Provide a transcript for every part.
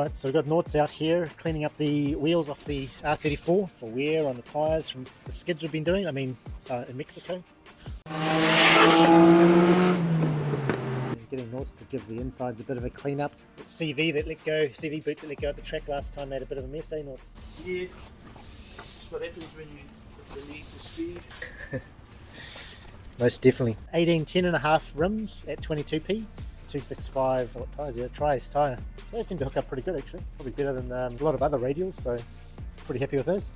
Right, so we've got Nords out here cleaning up the wheels off the R34 for wear on the tyres from the skids we've been doing, in Mexico. Getting Nords to give the insides a bit of a clean up. CV boot that let go at the track last time made a bit of a mess, eh Nords? Yeah, that's what happens when you release the speed. Most definitely. 1810.5 rims at 22p. 265 what tyres here? Tri-Ace tyre. So they seem to hook up pretty good actually. Probably better than a lot of other radials, so pretty happy with those.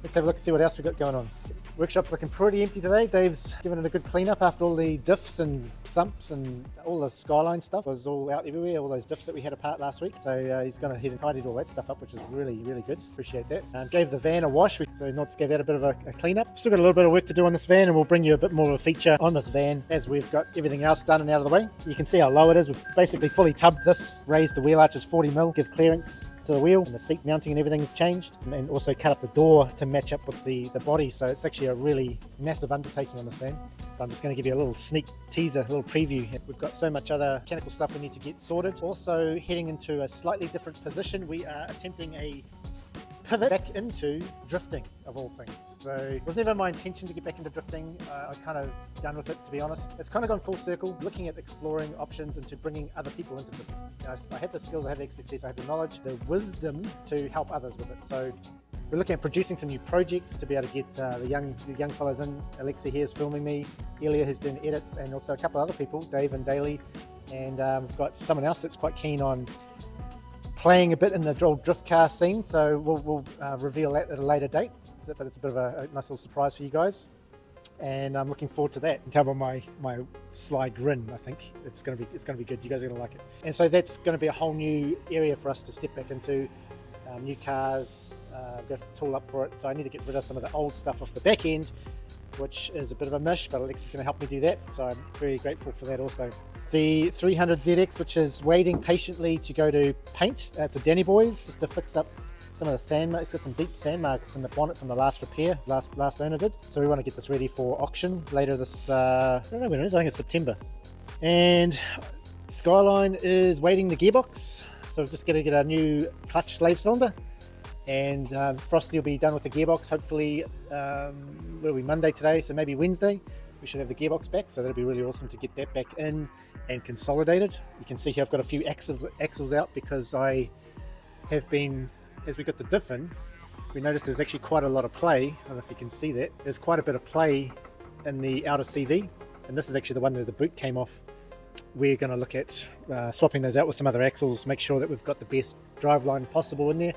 Let's have a look and see what else we've got going on. Workshop's looking pretty empty today. Dave's given it a good clean up after all the diffs and sumps and all the Skyline stuff was all out everywhere, all those diffs that we had apart last week. So he's gone ahead and tidied all that stuff up, which is really, really good. Appreciate that. Gave the van a wash, so Nods gave that a bit of a clean up. Still got a little bit of work to do on this van, and we'll bring you a bit more of a feature on this van as we've got everything else done and out of the way. You can see how low it is. We've basically fully tubbed this, raised the wheel arches 40mm, give clearance to the wheel, and the seat mounting and everything's changed, and also cut up the door to match up with the body. So it's actually a really massive undertaking on this van. But I'm just going to give you a little sneak teaser, a little preview. We've got so much other mechanical stuff we need to get sorted. Also heading into a slightly different position. We are attempting a pivot back into drifting, of all things. So it was never my intention to get back into drifting. I'm kind of done with it, to be honest. It's kind of gone full circle, looking at exploring options into bringing other people into drifting. I have the skills, I have the expertise, I have the knowledge, the wisdom to help others with it. So we're looking at producing some new projects to be able to get the young fellows in. Alexi here is filming me, Elia who's doing edits, and also a couple of other people, Dave and Daly. And we've got someone else that's quite keen on playing a bit in the old drift car scene, so we'll reveal that at a later date. But it's a bit of a nice little surprise for you guys, and I'm looking forward to that. You can tell by my sly grin, I think it's gonna be good. You guys are gonna like it. And so that's going to be a whole new area for us to step back into. New cars, we have to tool up for it. So I need to get rid of some of the old stuff off the back end, which is a bit of a mish, but Alexi's going to help me do that. So I'm very grateful for that also. The 300ZX, which is waiting patiently to go to paint at the Danny Boys, just to fix up some of the sand marks. It's got some deep sand marks in the bonnet from the last repair, last owner did. So we want to get this ready for auction later this, I don't know when it is, I think it's September. And Skyline is waiting the gearbox. So we're just going to get a new clutch slave cylinder. And Frosty will be done with the gearbox, hopefully, will be Monday today, so maybe Wednesday. We should have the gearbox back, so that'll be really awesome to get that back in and consolidated. You can see here I've got a few axles out because I have been, as we got the diff in, we noticed there's actually quite a lot of play. I don't know if you can see that. There's quite a bit of play in the outer CV, and this is actually the one where the boot came off. We're going to look at swapping those out with some other axles, make sure that we've got the best driveline possible in there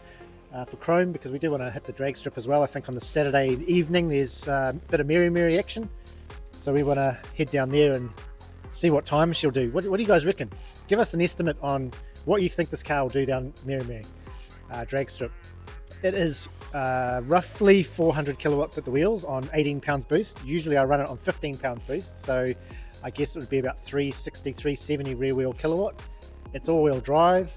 for chrome, because we do want to hit the drag strip as well. I think on the Saturday evening there's a bit of Mary action. So we want to head down there and see what time she'll do. What do you guys reckon? Give us an estimate on what you think this car will do down Mary drag strip. It is roughly 400 kilowatts at the wheels on 18 pounds boost. Usually I run it on 15 pounds boost, so I guess it would be about 360, 370 rear wheel kilowatt. It's all-wheel drive,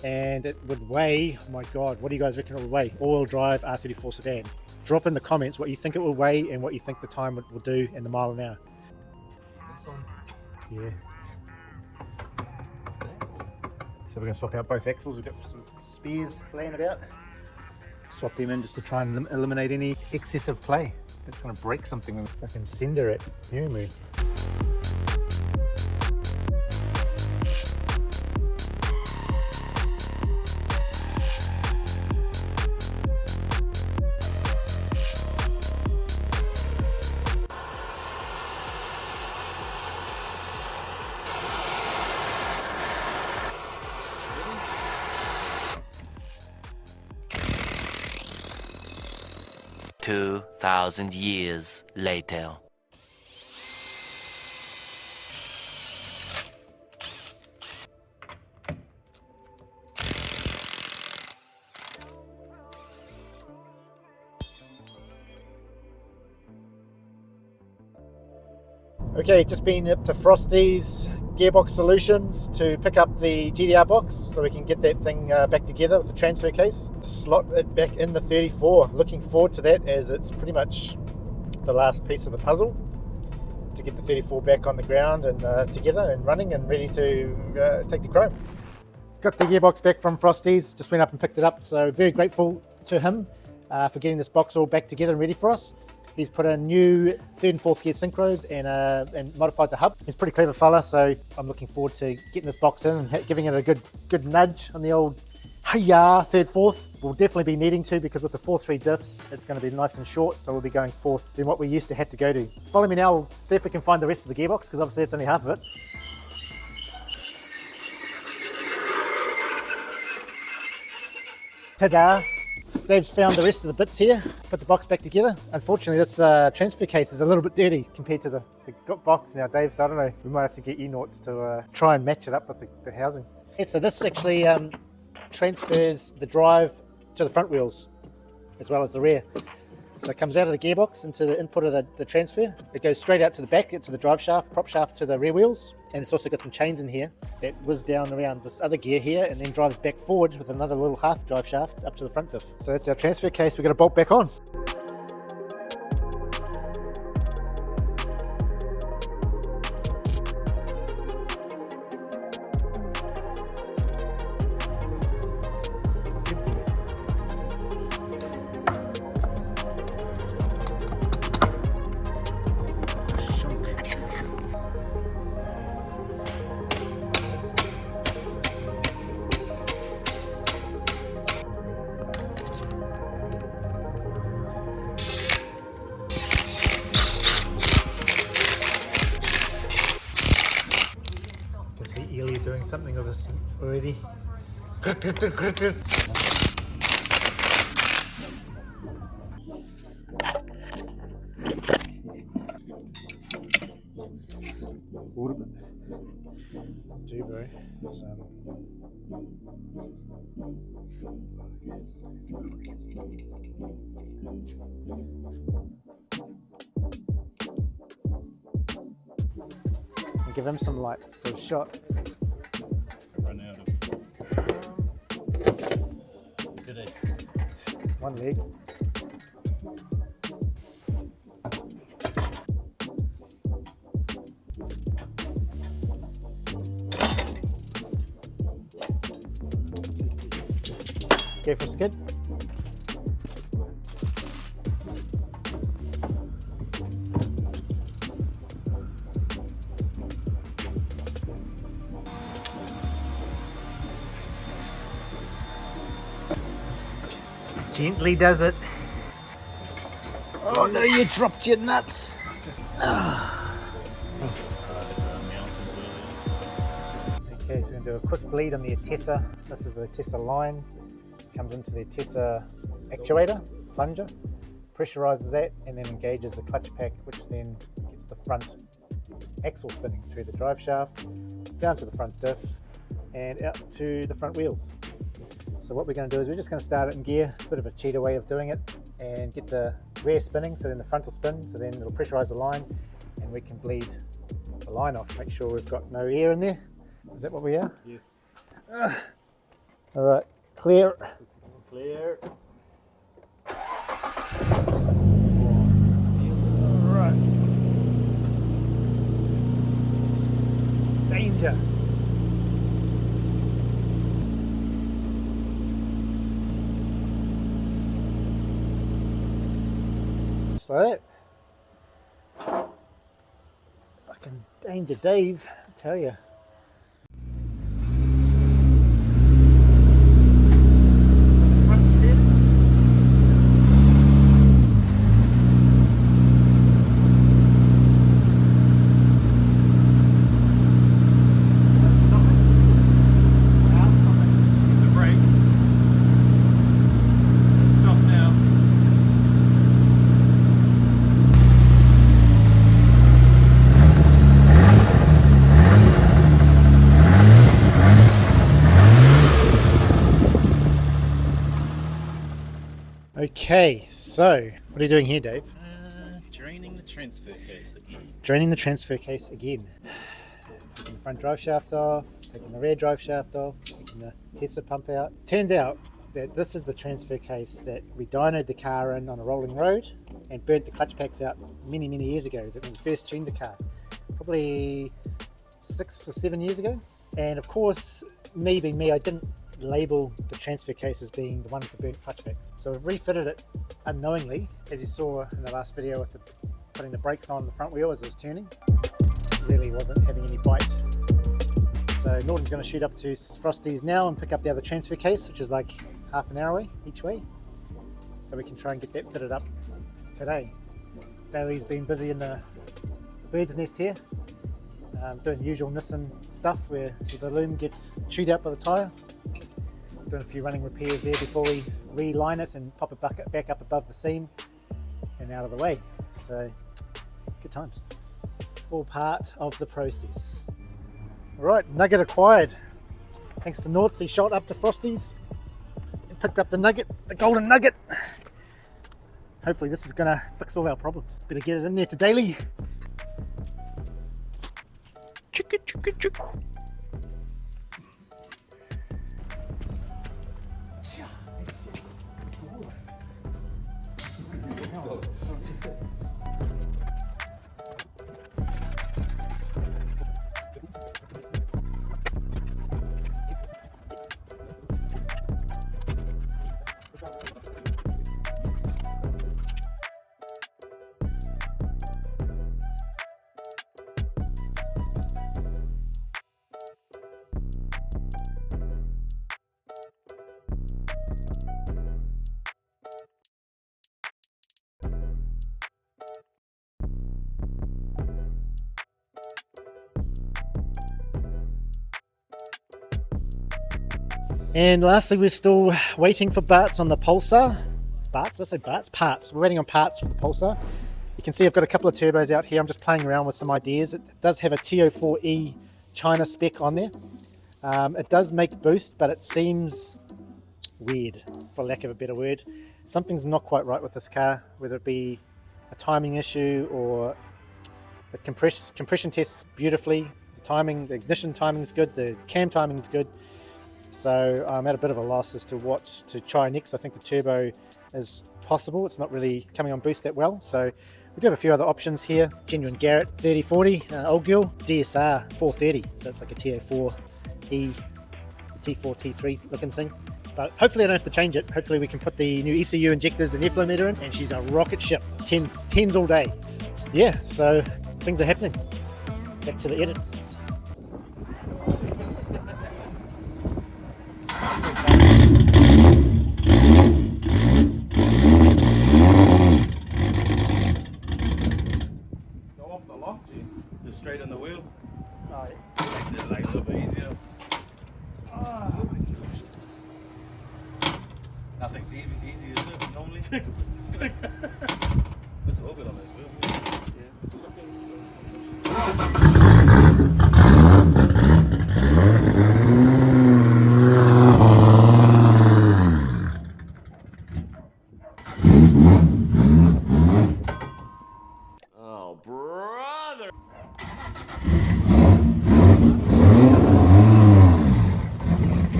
and it would weigh, oh my god, what do you guys reckon it would weigh? All-wheel drive R34 sedan. Drop in the comments what you think it will weigh and what you think the time will do in the mile an hour. This one. Yeah. So we're going to swap out both axles. We've got some spares laying about. Swap them in just to try and eliminate any excessive play. It's going to break something with fucking cinder at Mary. $2,000 years later. Okay, just been up to Frosty's Gearbox Solutions to pick up the GTiR box so we can get that thing back together with the transfer case. Slot it back in the 34. Looking forward to that, as it's pretty much the last piece of the puzzle to get the 34 back on the ground and together and running and ready to take to chrome. Got the gearbox back from Frosty's, just went up and picked it up, so very grateful to him for getting this box all back together and ready for us. He's put in new 3rd and 4th gear synchros and modified the hub. He's a pretty clever fella, so I'm looking forward to getting this box in and giving it a good nudge on the old hi-ya 3rd, 4th. We'll definitely be needing to, because with the 4.3 diffs, it's going to be nice and short, so we'll be going 4th than what we used to have to go to. Follow me now, we'll see if we can find the rest of the gearbox, because obviously it's only half of it. Ta-da! Dave's found the rest of the bits here, put the box back together. Unfortunately, this transfer case is a little bit dirty compared to the box now, Dave, so I don't know, we might have to get E-Naughts to try and match it up with the housing. Yeah, so this actually transfers the drive to the front wheels as well as the rear. So it comes out of the gearbox into the input of the transfer. It goes straight out to the back, to the drive shaft, prop shaft to the rear wheels. And it's also got some chains in here that whiz down around this other gear here and then drives back forward with another little half drive shaft up to the front diff. So that's our transfer case. We've got to bolt back on. Doing something of this already. Forward a bit. Do bro. Yes. And give him some light for a shot. Run out of today. One leg. Go for a skid. Gently does it. Oh no, you dropped your nuts. Okay, so we're going to do a quick bleed on the Attessa. This is the Attessa line. Comes into the Attessa actuator, plunger, pressurizes that and then engages the clutch pack, which then gets the front axle spinning through the drive shaft, down to the front diff and out to the front wheels. So what we're going to do is we're just going to start it in gear. It's a bit of a cheater way of doing it, and get the rear spinning, so then the front will spin, so then it'll pressurize the line and we can bleed the line off, make sure we've got no air in there. Is that what we are? Yes. All right, clear. Clear. All right. Danger. Just like that. Fucking danger, Dave, I tell you. Okay, so what are you doing here, Dave? Draining the transfer case again. Draining the transfer case again. Taking the front drive shaft off, taking the rear drive shaft off, taking the Attessa pump out. Turns out that this is the transfer case that we dynoed the car in on a rolling road and burnt the clutch packs out many, many years ago, that when we first tuned the car. Probably 6 or 7 years ago. And of course, me being me, I didn't label the transfer case as being the one with the burnt clutch packs. So I've refitted it unknowingly, as you saw in the last video with putting the brakes on the front wheel as it was turning. It really wasn't having any bite. So Norton's going to shoot up to Frosty's now and pick up the other transfer case, which is like half an hour away each way. So we can try and get that fitted up today. Bailey's been busy in the bird's nest here, doing the usual Nissan stuff where the loom gets chewed out by the tyre. He's doing a few running repairs there before we reline it and pop it back up above the seam and out of the way. So good times. All part of the process. Alright, nugget acquired. Thanks to Norts, he shot up to Frosty's and picked up the nugget, the golden nugget. Hopefully this is going to fix all our problems. Better get it in there to daily. Chicka, chicka, chicka. And lastly, we're still waiting for parts on the Pulsar. Parts? Did I say parts? Parts. We're waiting on parts for the Pulsar. You can see I've got a couple of turbos out here. I'm just playing around with some ideas. It does have a TO4E China spec on there. It does make boost, but it seems weird, for lack of a better word. Something's not quite right with this car, whether it be a timing issue or it compression tests beautifully. The timing, the ignition timing is good, the cam timing is good. So I'm at a bit of a loss as to what to try next. I think the turbo is possible. It's not really coming on boost that well. So we do have a few other options here. Genuine Garrett 3040, old girl, DSR 430. So it's like a TO4E, T4, T3 looking thing. But hopefully I don't have to change it. Hopefully we can put the new ECU injectors and airflow meter in and she's a rocket ship. 10s all day. Yeah, so things are happening. Back to the edits. Straight on the wheel. Oh, yeah. Makes it like a little bit easier. Oh my gosh. Nothing's easy as it normally. Looks a little bit on this wheel. Oh, brother!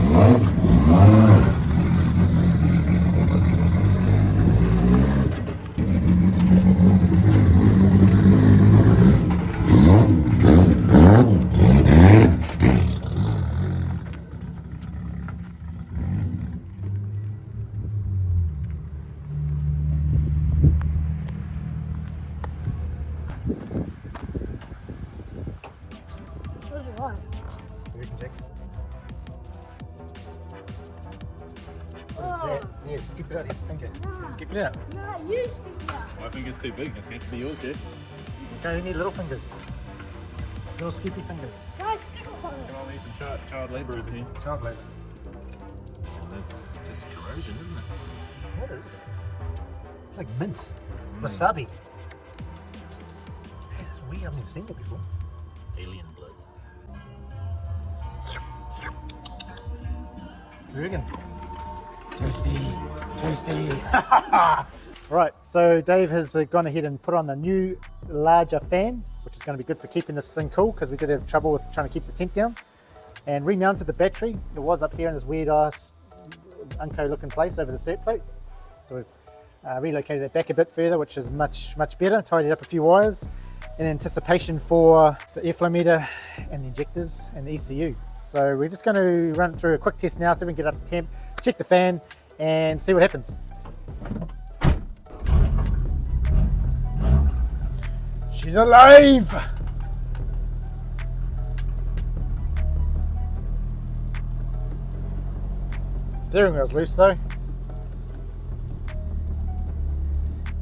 What is that? Yeah, scoop it out with your finger. Scoop it out. No, you scoop it out. My finger's too big. It's going to be yours, Jax. Okay, you need little fingers. Little scoopy fingers. Guys, stick it on it. Come on, we need some child labour over here. Child labour. So that's just corrosion, isn't it? What is it? It's like mint. Wasabi. Hey, it's weird. I've never seen that before. Alien blood. Vegan. Tasty. Tasty. Right, so Dave has gone ahead and put on the new larger fan, which is going to be good for keeping this thing cool because we did have trouble with trying to keep the temp down. And remounted the battery. It was up here in this weird ass unco looking place over the set plate. So we've relocated it back a bit further, which is much better. Tidied up a few wires in anticipation for the airflow meter and the injectors and the ECU. So we're just going to run through a quick test now so we can get up to temp, check the fan and see what happens. She's alive! Steering wheel's loose though.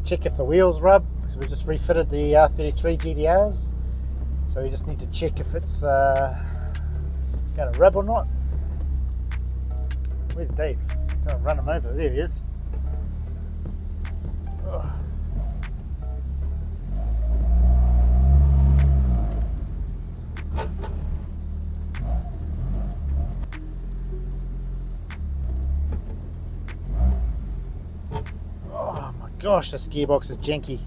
Check if the wheels rub, because we just refitted the R34 GTiRs. So we just need to check if it's going to rub or not. Where's Dave? Don't run him over. There he is. Ugh. Oh my gosh, this gearbox is janky.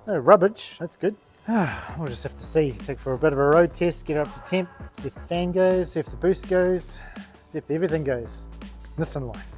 No rubbish, that's good. We'll just have to see, take for a bit of a road test, get it up to temp, see if the fan goes, see if the boost goes, see if everything goes. This in life.